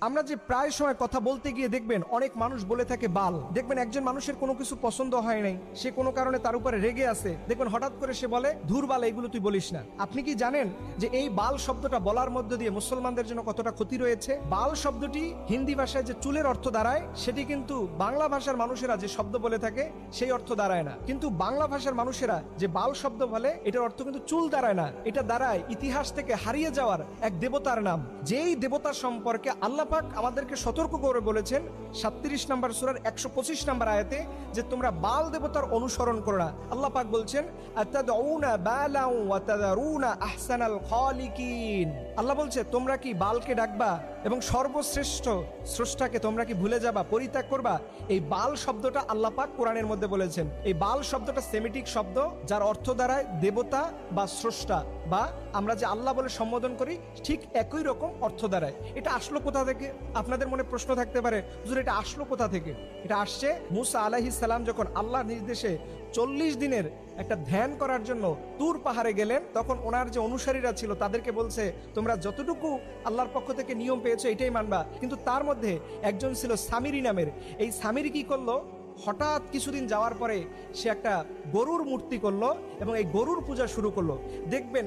আমরা যে প্রায় সময় কথা বলতে গিয়ে দেখবেন অনেক মানুষ বলে থাকে বাল। দেখবেন একজন মানুষের কোনো কিছু পছন্দ হয় নাই, সে কোনো কারণে তার উপরে রেগে আছে, দেখবেন হঠাৎ করে সে বলে ধুর বাল, এগুলো তুই বলিস না। আপনি কি জানেন যে এই বাল শব্দটা বলার মধ্য দিয়ে মুসলমানদের জন্য কতটা ক্ষতি রয়েছে? বাল শব্দটি হিন্দি ভাষায় যে চুলের অর্থ দাঁড়ায়, সেটি কিন্তু বাংলা ভাষার মানুষেরা যে শব্দ বলে থাকে সেই অর্থ দাঁড়ায় না। কিন্তু বাংলা ভাষার মানুষেরা যে বাল শব্দ বলে, এটার অর্থ কিন্তু চুল দাঁড়ায় না, এটা দাঁড়ায় ইতিহাস থেকে হারিয়ে যাওয়ার এক দেবতার নাম। যেই দেবতা সম্পর্কে আল্লাহ পাক আমাদেরকে সতর্ক করে বলেছেন 37 নম্বর সূরার 125 নম্বর আয়াতে যে তোমরা বাল দেবতার অনুসরণ করো না। আল্লাহ পাক বলছেন আতাদউনা বালাউ ওয়া তাযারুনা আহসানাল খালিকিন। আল্লাহ বলছে তোমরা কি বালকে ডাকবা এবং সর্বশ্রেষ্ঠ স্রষ্টাকে তোমরা কি ভুলে যাবা, পরিত্যাগ করবা? এই বাল শব্দটা আল্লাহ পাক কোরআনের মধ্যে বলেছেন। এই বাল শব্দটা সেমিটিক শব্দ, যার অর্থ দাঁড়ায় দেবতা বা স্রষ্টা, বা আমরা যে আল্লাহ বলে সম্বোধন করি ঠিক একই রকম অর্থ দাঁড়ায়। এটা আসলো কোথা থেকে? আপনাদের মনে প্রশ্ন থাকতে পারে, হুজুর এটা আসলো কোথা থেকে? এটা আসছে মুসা আলাইহিস সালাম যখন আল্লাহর নির্দেশে 40 দিনের একটা ধ্যান করার জন্য তুর পাহাড়ে গেলেন, তখন ওনার যে অনুসারীরা ছিল তাদেরকে বলছে তোমরা যতটুকু আল্লাহর পক্ষ থেকে নিয়ম পেয়েছো এটাই মানবা। কিন্তু তার মধ্যে একজন ছিল সামিরি নামের। এই সামিরি কি করলো, হঠাৎ কিছুদিন যাওয়ার পরে সে একটা গরুর মূর্তি করলো এবং এই গরুর পূজা শুরু করলো। দেখবেন